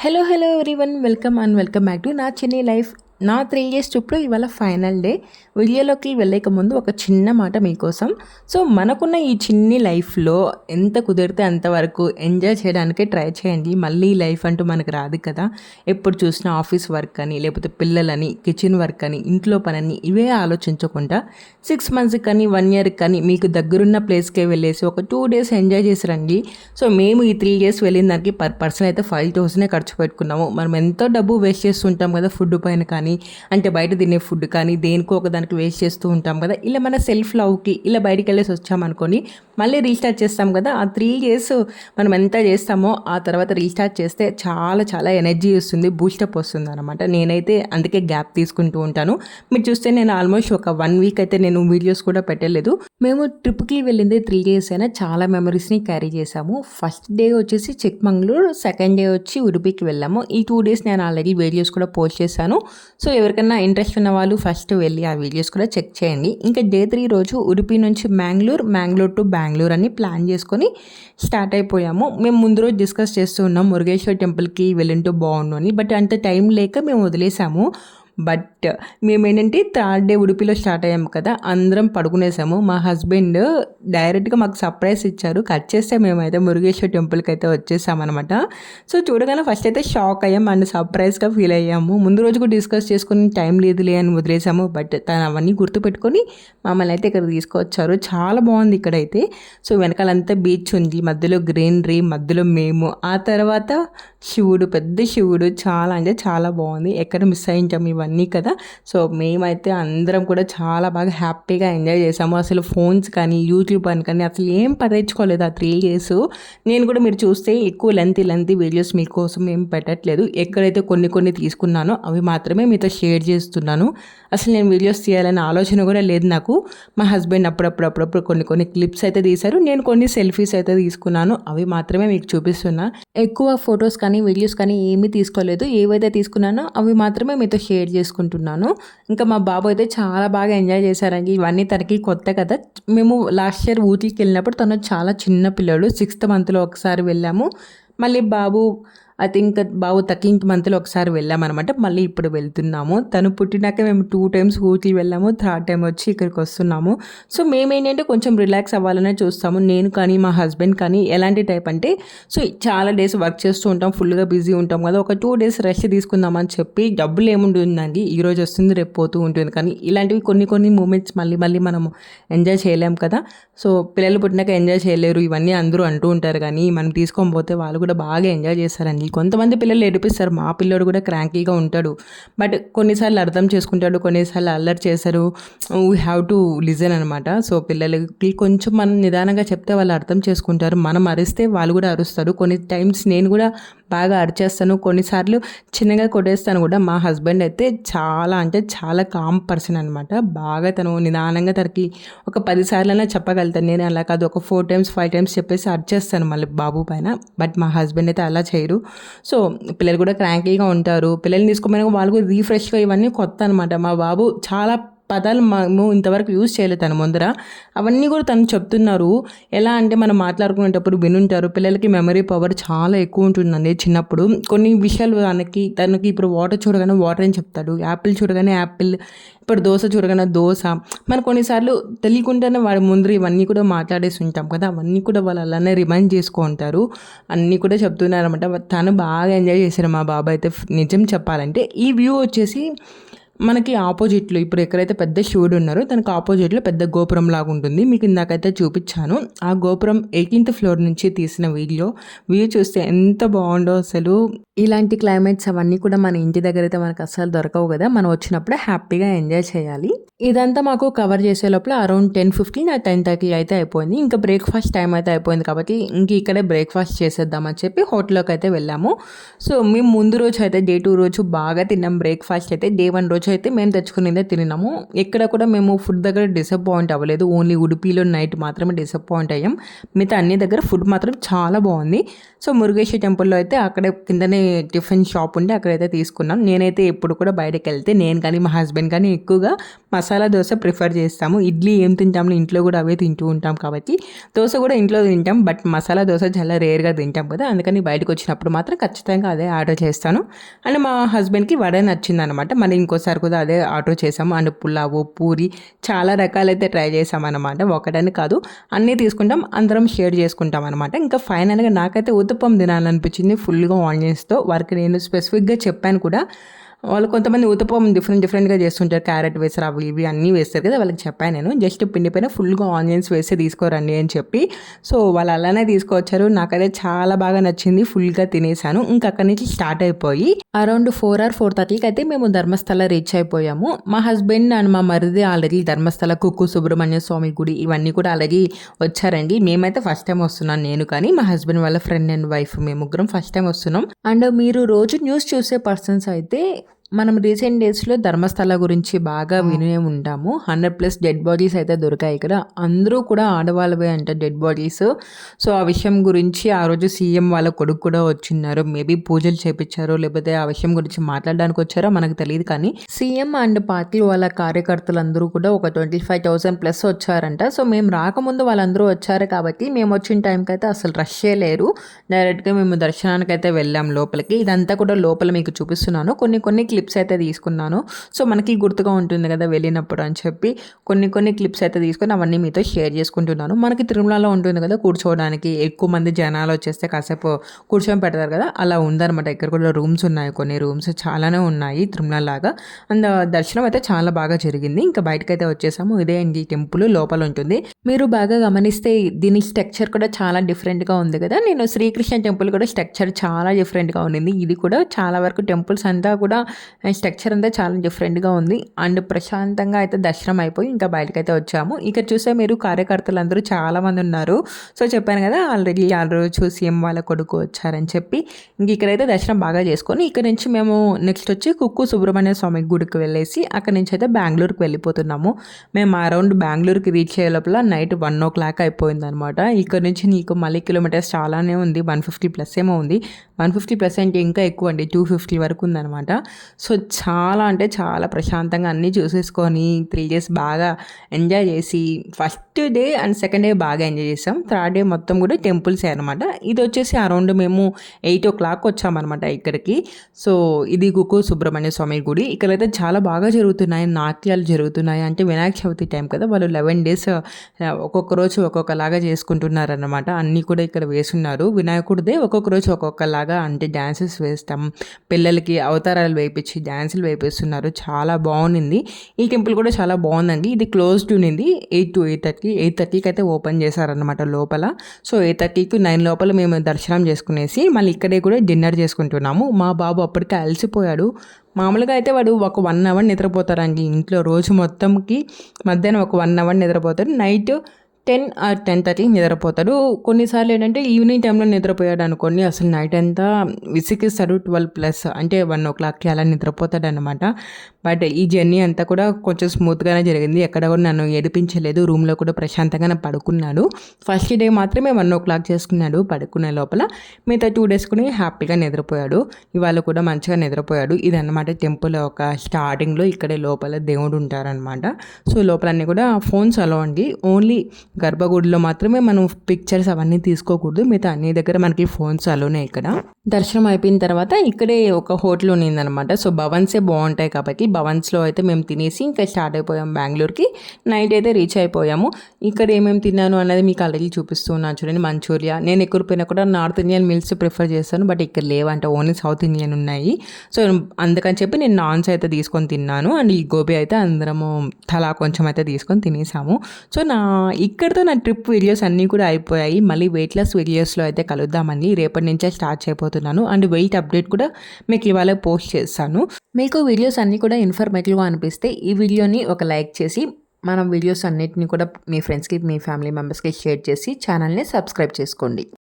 Hello everyone, welcome back to నా చిన్ని life. నా 3 డేస్ ట్రిప్లో ఇవాళ ఫైనల్ డే. వీడియోలోకి వెళ్ళక ముందు ఒక చిన్న మాట మీకోసం. సో మనకున్న ఈ చిన్ని లైఫ్లో ఎంత కుదిరితే అంతవరకు ఎంజాయ్ చేయడానికి ట్రై చేయండి. మళ్ళీ లైఫ్ అంటూ మనకు రాదు కదా. ఎప్పుడు చూసినా ఆఫీస్ వర్క్ అని, లేకపోతే పిల్లలని, కిచెన్ వర్క్ అని, ఇంట్లో పనని ఇవే ఆలోచించకుండా 6 మంత్స్కి కానీ 1 ఇయర్కి కానీ మీకు దగ్గరున్న ప్లేస్కే వెళ్ళేసి ఒక 2 డేస్ ఎంజాయ్ చేసి రండి. సో మేము ఈ 3 డేస్ వెళ్ళిన దానికి పర్ పర్సన్ అయితే 5,000 ఖర్చు పెట్టుకున్నాము. మనం ఎంతో డబ్బు వేస్ట్ చేస్తుంటాం కదా ఫుడ్ పైన కానీ, అంటే బయట తినే ఫుడ్ కానీ దేనికో ఒక దానికి వేస్ట్ చేస్తూ ఉంటాం కదా. ఇలా మన సెల్ఫ్ లవ్కి ఇలా బయటికి వెళ్ళేసి వచ్చామనుకొని మళ్ళీ రీస్టార్ట్ చేస్తాం కదా. ఆ 3 డేస్ మనం ఎంత చేస్తామో ఆ తర్వాత రీస్టార్ట్ చేస్తే చాలా ఎనర్జీ వస్తుంది, బూస్టప్ వస్తుంది అనమాట. నేనైతే అందుకే గ్యాప్ తీసుకుంటూ ఉంటాను. మీరు చూస్తే నేను ఆల్మోస్ట్ ఒక 1 వీక్ అయితే నేను వీడియోస్ కూడా పెట్టలేదు. మేము ట్రిప్కి వెళ్ళింది 3 డేస్ అయినా చాలా మెమరీస్ని క్యారీ చేసాము. ఫస్ట్ డే వచ్చేసి చిక్మంగళూరు, సెకండ్ డే వచ్చి ఉడిపికి వెళ్ళాము. ఈ 2 డేస్ నేను ఆల్రెడీ వీడియోస్ కూడా పోస్ట్ చేశాను. సో ఎవరికైనా ఇంట్రెస్ట్ ఉన్న వాళ్ళు ఫస్ట్ వెళ్ళి ఆ వీడియోస్ కూడా చెక్ చేయండి. ఇంకా డే 3 రోజు ఉడిపి నుంచి మ్యాంగ్లూర్ టు బెంగళూరు అని ప్లాన్ చేసుకొని స్టార్ట్ అయిపోయాము. మేము ముందు రోజు డిస్కస్ చేస్తూ ఉన్నాం మురుగేశ్వర్ టెంపుల్కి వెళ్ళింటూ బాగుండు అని. బట్ అంత టైం లేక మేము వదిలేసాము. బట్ మేమేంటంటే 3rd డే ఉడిపిలో స్టార్ట్ అయ్యాము కదా, అందరం పడుకునేసాము. మా హస్బెండ్ డైరెక్ట్గా మాకు సర్ప్రైజ్ ఇచ్చారు. కట్ చేస్తే మేమైతే మురుగేశ్వర్ టెంపుల్కి అయితే వచ్చేసామన్నమాట. సో చూడగానే ఫస్ట్ అయితే షాక్ అయ్యాము అండ్ సర్ప్రైజ్గా ఫీల్ అయ్యాము. ముందు రోజు కూడా డిస్కస్ చేసుకుని టైం లేదులే అని వదిలేసాము. బట్ తను అవన్నీ గుర్తుపెట్టుకొని మమ్మల్ని అయితే ఇక్కడ తీసుకొచ్చారు. చాలా బాగుంది ఇక్కడైతే. సో వెనకాలంతా బీచ్ ఉంది, మధ్యలో గ్రీనరీ, మధ్యలో మేము, ఆ తర్వాత శివుడు, పెద్ద శివుడు, చాలా బాగుంది. ఎక్కడ మిస్ అయ్యింటాము ఇవన్నీ కదా. సో మేమైతే అందరం కూడా చాలా బాగా హ్యాపీగా ఎంజాయ్ చేసాము. అసలు ఫోన్స్ కానీ యూట్యూబ్ అని కానీ అసలు ఏం పట్టించుకోలేదు ఆ 3 డేస్. నేను కూడా మీరు చూస్తే ఎక్కువ లెంతీ వీడియోస్ మీకోసం ఏం పెట్టట్లేదు. ఎక్కడైతే కొన్ని తీసుకున్నానో అవి మాత్రమే మీతో షేర్ చేస్తున్నాను. అసలు నేను వీడియోస్ తీయాలనే ఆలోచన కూడా లేదు నాకు. మా హస్బెండ్ అప్పుడప్పుడు కొన్ని క్లిప్స్ అయితే తీశారు. నేను కొన్ని సెల్ఫీస్ అయితే తీసుకున్నాను. అవి మాత్రమే మీకు చూపిస్తున్నా. ఎక్కువ ఫొటోస్ కానీ వీడియోస్ కానీ ఏమీ తీసుకోలేదు. ఏవైతే తీసుకున్నానో అవి మాత్రమే మీతో షేర్ చేసుకుంటున్నాను. ఇంకా మా బాబు అయితే చాలా బాగా ఎంజాయ్ చేశారండి. ఇవన్నీ తనకి కొత్త కదా. మేము లాస్ట్ ఇయర్ ఊటీకి వెళ్ళినప్పుడు తను చాలా చిన్న పిల్లడు, 6th మంత్లో ఒకసారి వెళ్ళాము. మళ్ళీ బాబు బాబు 13th మంత్లో ఒకసారి వెళ్ళామన్నమాట. మళ్ళీ ఇప్పుడు వెళ్తున్నాము. తను పుట్టినాక మేము 2 times ఊటీ వెళ్ళాము. 3rd టైం వచ్చి ఇక్కడికి వస్తున్నాము. సో మేమేంటంటే కొంచెం రిలాక్స్ అవ్వాలనే చూస్తాము. నేను కానీ మా హస్బెండ్ కానీ ఎలాంటి టైప్ అంటే, సో చాలా డేస్ వర్క్ చేస్తూ ఉంటాం, ఫుల్గా బిజీ ఉంటాం కదా. ఒక 2 డేస్ రెస్ట్ తీసుకుందామని చెప్పి, డబ్బులు ఏముంటుందండి, ఈరోజు వస్తుంది రేపు పోతూ ఉంటుంది. కానీ ఇలాంటివి కొన్ని మూమెంట్స్ మళ్ళీ మనము ఎంజాయ్ చేయలేం కదా. సో పిల్లలు పుట్టినాక ఎంజాయ్ చేయలేరు ఇవన్నీ అందరూ అంటూ ఉంటారు. కానీ మనం తీసుకొని పోతే వాళ్ళు కూడా బాగా ఎంజాయ్ చేస్తారండి. కొంతమంది పిల్లలు ఏడిపిస్తారు. మా పిల్లోడు కూడా క్రాంకీగా ఉంటాడు. బట్ కొన్నిసార్లు అర్థం చేసుకుంటాడు, కొన్నిసార్లు అల్లరి చేస్తారు. వీ హ్యావ్ టు లిజన్ అనమాట. సో పిల్లలకి కొంచెం మనం నిదానంగా చెప్తే వాళ్ళు అర్థం చేసుకుంటారు. మనం అరిస్తే వాళ్ళు కూడా అరుస్తారు. కొన్ని టైమ్స్ నేను కూడా బాగా అరిచేస్తాను, కొన్నిసార్లు చిన్నగా కొట్టేస్తాను కూడా. మా హస్బెండ్ అయితే చాలా కామ్ పర్సన్ అనమాట. బాగా తను నిదానంగా తనకి ఒక 10 సార్లైనా చెప్పగలుగుతాను. నేను అలా కాదు, ఒక 4 times 5 times చెప్పేసి అరిచేస్తాను మళ్ళీ బాబు పైన. బట్ మా హస్బెండ్ అయితే అలా చేయరు. సో పిల్లలు కూడా క్రాంకీగా ఉంటారు. పిల్లల్ని తీసుకోపోయినా వాళ్ళు కూడా రీఫ్రెష్గా, ఇవన్నీ కొత్త అనమాట. మా బాబు చాలా పదాలు మేము ఇంతవరకు యూజ్ చేయలేదు తన ముందర. అవన్నీ కూడా తను చెప్తున్నారు. ఎలా అంటే మనం మాట్లాడుకునేటప్పుడు వినుంటారు. పిల్లలకి మెమరీ పవర్ చాలా ఎక్కువ ఉంటుందండి చిన్నప్పుడు. కొన్ని విషయాలు తనకి ఇప్పుడు వాటర్ చూడగానే వాటర్ అని చెప్తాడు, యాపిల్ చూడగానే యాపిల్, ఇప్పుడు దోశ చూడగానే దోశ. మనం కొన్నిసార్లు తెలియకుండానే వాడి ముందర ఇవన్నీ కూడా మాట్లాడేసి ఉంటాం కదా. అవన్నీ కూడా వాళ్ళు అలానే రిమైండ్ చేసుకుంటారు. అన్నీ కూడా చెప్తున్నారు అనమాట. తను బాగా ఎంజాయ్ చేశారు మా బాబు అయితే. నిజం చెప్పాలంటే ఈ వ్యూ వచ్చేసి మనకి ఆపోజిట్లో, ఇప్పుడు ఎక్కడైతే పెద్ద శివుడు ఉన్నారో దానికి ఆపోజిట్లో పెద్ద గోపురం లాగా ఉంటుంది. మీకు ఇందాకైతే చూపించాను. ఆ గోపురం 18th floor నుంచి తీసిన వ్యూ చూస్తే ఎంత బాగుండో అసలు. ఇలాంటి క్లైమేట్స్ అవన్నీ కూడా మన ఇంటి దగ్గర అయితే మనకు అస్సలు దొరకవు కదా. మనం వచ్చినప్పుడే హ్యాపీగా ఎంజాయ్ చేయాలి. ఇదంతా మాకు కవర్ చేసే లోపల అరౌండ్ 10:15 ఆ 10:30 అయితే అయిపోయింది. ఇంకా బ్రేక్ఫాస్ట్ టైం అయితే అయిపోయింది కాబట్టి ఇంక ఇక్కడే బ్రేక్ఫాస్ట్ చేసేద్దామని చెప్పి హోటల్లోకి అయితే వెళ్ళాము. సో మేము ముందు రోజు అయితే డే 2 రోజు బాగా తిన్నాం బ్రేక్ఫాస్ట్ అయితే. డే 1 రోజు అయితే మేము తెచ్చుకునేదే తిన్నాము. ఎక్కడ కూడా మేము ఫుడ్ దగ్గర డిసప్పాయింట్ అవ్వలేదు. ఓన్లీ ఉడిపిలో నైట్ మాత్రమే డిసప్పాయింట్ అయ్యాం. మిగతా అన్ని దగ్గర ఫుడ్ మాత్రం చాలా బాగుంది. సో మురుగేశ్వర టెంపుల్లో అయితే అక్కడే కిందనే టిఫిన్ షాప్ ఉంటే అక్కడైతే తీసుకున్నాం. నేనైతే ఎప్పుడు కూడా బయటకెళ్తే నేను కానీ, మా హస్బెండ్ కానీ ఎక్కువగా మసాలా దోస ప్రిఫర్ చేస్తాము. ఇడ్లీ ఏం తింటాము, ఇంట్లో కూడా అవే తింటూ ఉంటాం కాబట్టి దోస కూడా ఇంట్లో తింటాం. బట్ మసాలా దోస చాలా రేర్‌గా తింటాం కదా! అందుకని బయటకొచ్చినప్పుడు మాత్రం ఖచ్చితంగా అదే ఆర్డర్ చేస్తాను. అండ్ మా హస్బెండ్‌కి వడ నచ్చిందనమాట. మళ్ళీ ఇంకోసారి కూడా అదే ఆర్డర్ చేసాము. అండ్ పులావు, పూరి చాలా రకాలైతే ట్రై చేశామనమాట. ఒకటని కాదు, అన్నీ తీసుకుంటాం. అందరం షేర్ చేసుకుంటాం అనమాట. ఇంకా ఫైనల్‌గా నాకైతే ఊతప్పం తినాలనిపించింది ఫుల్‌గా ఆనియన్స్‌తో. వారికి నేను స్పెసిఫిక్‌గా చెప్పాను కూడా. వాళ్ళు కొంతమంది ఊతప్పం డిఫరెంట్‌గా చేస్తుంటారు. క్యారెట్ వేస్తారు, అవి ఇవి అన్నీ వేస్తారు కదా! వాళ్ళకి చెప్పాను నేను. జస్ట్ పిండి పైన ఫుల్‌గా ఆనియన్స్ వేసి తీసుకోరండి అని చెప్పి. సో, వాళ్ళు అలానే తీసుకొచ్చారు. నాకైతే చాలా బాగా నచ్చింది. ఫుల్‌గా తినేసాను. ఇంక అక్కడి నుంచి స్టార్ట్ అయిపోయి అరౌండ్ 4 ఆర్ 4:30కి అయితే మేము ధర్మస్థల రీచ్ అయిపోయాము. మా హస్బెండ్ అండ్ మా మరిది ఆల్రెడీ ధర్మస్థల కుక్కు సుబ్రహ్మణ్య స్వామి గుడి ఇవన్నీ కూడా ఆల్రెడీ వచ్చారండి. మేమైతే ఫస్ట్ టైమ్ వస్తున్నాను నేను కానీ, మా హస్బెండ్ వాళ్ళ ఫ్రెండ్ అండ్ వైఫ్ మేము ముగ్గురం ఫస్ట్ టైమ్ వస్తున్నాం. అండ్ మీరు రోజు న్యూస్ చూసే పర్సన్స్ అయితే మనం రీసెంట్ డేస్‌లో ధర్మస్థల గురించి బాగా వినే ఉంటాము. 100+ డెడ్ బాడీస్ అయితే దొరికాయి ఇక్కడ. అందరూ కూడా ఆడవాళ్ళవే అంట డెడ్ బాడీస్. సో, ఆ విషయం గురించి ఆ రోజు సీఎం వాళ్ళ కొడుకు కూడా వచ్చిన్నారు. మేబీ పూజలు చేపిచ్చారో, లేకపోతే ఆ విషయం గురించి మాట్లాడడానికి వచ్చారో మనకు తెలీదు కానీ, సీఎం అండ్ పార్టీ వాళ్ళ కార్యకర్తలందరూ కూడా ఒక 25,000+ వచ్చారంట. సో, మేము రాకముందు వాళ్ళందరూ వచ్చారు కాబట్టి, మేము వచ్చిన టైంకైతే అసలు రష్షే లేరు. డైరెక్ట్‌గా మేము దర్శనానికైతే వెళ్ళాం లోపలికి. ఇదంతా కూడా లోపల మీకు చూపిస్తున్నాను. కొన్ని క్లిప్స్ అయితే తీసుకున్నాను. సో, మనకి గుర్తుగా ఉంటుంది కదా వెళ్ళినప్పుడు అని చెప్పి కొన్ని క్లిప్స్ అయితే తీసుకొని అవన్నీ మీతో షేర్ చేసుకుంటున్నాను. మనకి తిరుమలలో ఉంటుంది కదా కూర్చోవడానికి ఎక్కువ మంది జనాలు వచ్చేస్తే కాసేపు కూర్చొని పెడతారు కదా! అలా ఉందనమాట. ఇక్కడ కూడా రూమ్స్ ఉన్నాయి. కొన్ని రూమ్స్ చాలానే ఉన్నాయి తిరుమలలాగా. అండ్ దర్శనం అయితే చాలా బాగా జరిగింది. ఇంకా బయటకైతే వచ్చేసాము. ఇదే అండి టెంపుల్ లోపల ఉంటుంది. మీరు బాగా గమనిస్తే దీని స్ట్రక్చర్ కూడా చాలా డిఫరెంట్‌గా ఉంది కదా! నేను శ్రీకృష్ణ టెంపుల్ కూడా స్ట్రక్చర్ చాలా డిఫరెంట్‌గా ఉండింది. ఇది కూడా చాలా వరకు టెంపుల్స్ అంతా కూడా స్ట్రక్చర్ అంతా చాలా డిఫరెంట్‌గా ఉంది. అండ్ ప్రశాంతంగా అయితే దర్శనం అయిపోయి ఇంకా బయటకైతే వచ్చాము. ఇక్కడ చూస్తే మీరు కార్యకర్తలందరూ చాలామంది ఉన్నారు. సో, చెప్పాను కదా ఆల్రెడీ ఆ రోజు సీఎం వాళ్ళ కొడుకు వచ్చారని చెప్పి. ఇంక ఇక్కడైతే దర్శనం బాగా చేసుకొని ఇక్కడ నుంచి మేము నెక్స్ట్ వచ్చి కుక్కు సుబ్రహ్మణ్య స్వామి గుడికి వెళ్ళేసి అక్కడి నుంచి అయితే బెంగుళూరుకి వెళ్ళిపోతున్నాము. మేము అరౌండ్ బెంగుళూరుకి రీచ్ అయ్యే లోపల నైట్ 1:00 అయిపోయిందనమాట. ఇక్కడ నుంచి నీకు మళ్ళీ కిలోమీటర్స్ చాలానే ఉంది. 150+ ఏమో ఉంది. 150+ అంటే ఇంకా ఎక్కువ అండి. 250 వరకు ఉందనమాట. సో, చాలా అంటే చాలా ప్రశాంతంగా అన్నీ చూసేసుకొని 3 డేస్ బాగా ఎంజాయ్ చేసి first day and second day బాగా ఎంజాయ్ చేసాం. థర్డ్ డే మొత్తం కూడా టెంపుల్సే అనమాట. ఇది వచ్చేసి అరౌండ్ మేము 8:00 వచ్చామనమాట ఇక్కడికి. సో, ఇది కుక్కు సుబ్రహ్మణ్య స్వామి గుడి. ఇక్కడైతే చాలా బాగా జరుగుతున్నాయి. నాట్యాలు జరుగుతున్నాయి. అంటే వినాయక చవితి టైం కదా! వాళ్ళు 11 డేస్ ఒక్కొక్క రోజు ఒక్కొక్కలాగా చేసుకుంటున్నారనమాట. అన్నీ కూడా ఇక్కడ వేసున్నారు. వినాయకుడిదే ఒక్కొక్క రోజు ఒక్కొక్కలాగా అంటే డాన్సెస్ వేస్తాం. పిల్లలకి అవతారాలు వేయించి డాన్సులు వేపిస్తున్నారు. చాలా బాగుంది. ఈ టెంపుల్ కూడా చాలా బాగుందండి. ఇది క్లోజ్డ్ ఉన్నింది 8 to 8:30. 8:30కి అయితే ఓపెన్ చేశారనమాట లోపల. సో, 8:30కి 9 లోపల మేము దర్శనం చేసుకునేసి మళ్ళీ ఇక్కడే కూడా డిన్నర్ చేసుకుంటున్నాము. మా బాబు అప్పటికే అలసిపోయాడు. మామూలుగా అయితే వాడు ఒక 1 అవర్ నిద్రపోతారండి ఇంట్లో రోజు మొత్తంకి. మధ్యాహ్నం ఒక 1 అవర్ నిద్రపోతాడు. నైట్ 10 ఆర్ 10:30 నిద్రపోతాడు. కొన్నిసార్లు ఏంటంటే ఈవినింగ్ టైంలో నిద్రపోయాడు అనుకోండి అసలు నైట్ అంతా విసిగిస్తాడు. 12+ అంటే 1:00కి అలా నిద్రపోతాడనమాట. బట్ ఈ జర్నీ అంతా కూడా కొంచెం స్మూత్‌గానే జరిగింది. ఎక్కడ కూడా నన్ను ఏడిపించలేదు. రూమ్‌లో కూడా ప్రశాంతంగానే పడుకున్నాడు. ఫస్ట్ డే మాత్రమే 1:00 చేసుకున్నాడు పడుకునే లోపల. మిగతా 2 డేస్ కూడా హ్యాపీగా నిద్రపోయాడు. ఇవాళ కూడా మంచిగా నిద్రపోయాడు. ఇదన్నమాట టెంపుల్ ఒక స్టార్టింగ్‌లో ఇక్కడే లోపల దేవుడు ఉంటారనమాట. సో, లోపలన్నీ కూడా ఫోన్స్ అలో అండి. ఓన్లీ గర్భగుడిలో మాత్రమే మనం పిక్చర్స్ అవన్నీ తీసుకోకూడదు. మిగతా అన్ని దగ్గర మనకి ఫోన్స్ అలోనే ఇక్కడ. దర్శనం అయిపోయిన తర్వాత ఇక్కడే ఒక హోటల్ ఉన్నిందనమాట. సో, భవన్సే బాగుంటాయి కాబట్టి భవన్స్లో అయితే మేము తినేసి ఇంకా స్టార్ట్ అయిపోయాం బెంగళూరుకి. నైట్ అయితే రీచ్ అయిపోయాము. ఇక్కడ ఏమేమి తిన్నాను అన్నది మీకు ఆల్రెడీ చూపిస్తున్నాను చూడండి. మంచూరియా నేను ఎక్కడిపోయినా కూడా నార్త్ ఇండియన్ మీల్స్ ప్రిఫర్ చేస్తాను. బట్ ఇక్కడ లేవంట, ఓన్లీ సౌత్ ఇండియన్ ఉన్నాయి. సో, అందుకని చెప్పి నేను నాన్స్ అయితే తీసుకొని తిన్నాను. అండ్ ఈ గోబీ అయితే అందరము తలా కొంచెం అయితే తీసుకొని తినేసాము. సో, ఇక్కడితో నా ట్రిప్ వీడియోస్ అన్నీ కూడా అయిపోయాయి. మళ్ళీ వెయిట్ లాస్ వీడియోస్లో అయితే కలుద్దామండి. రేపటి నుంచే స్టార్ట్ చేయబోతున్నాను. అండ్ వెయిట్ అప్డేట్ కూడా మీకు ఇవాళ పోస్ట్ చేస్తాను. మీకు వీడియోస్ అన్నీ కూడా ఇన్ఫర్మేటివ్గా అనిపిస్తే ఈ వీడియోని ఒక లైక్ చేసి మనం వీడియోస్ అన్నిటిని కూడా మీ ఫ్రెండ్స్కి మీ ఫ్యామిలీ మెంబర్స్కి షేర్ చేసి ఛానల్ని సబ్స్క్రైబ్ చేసుకోండి.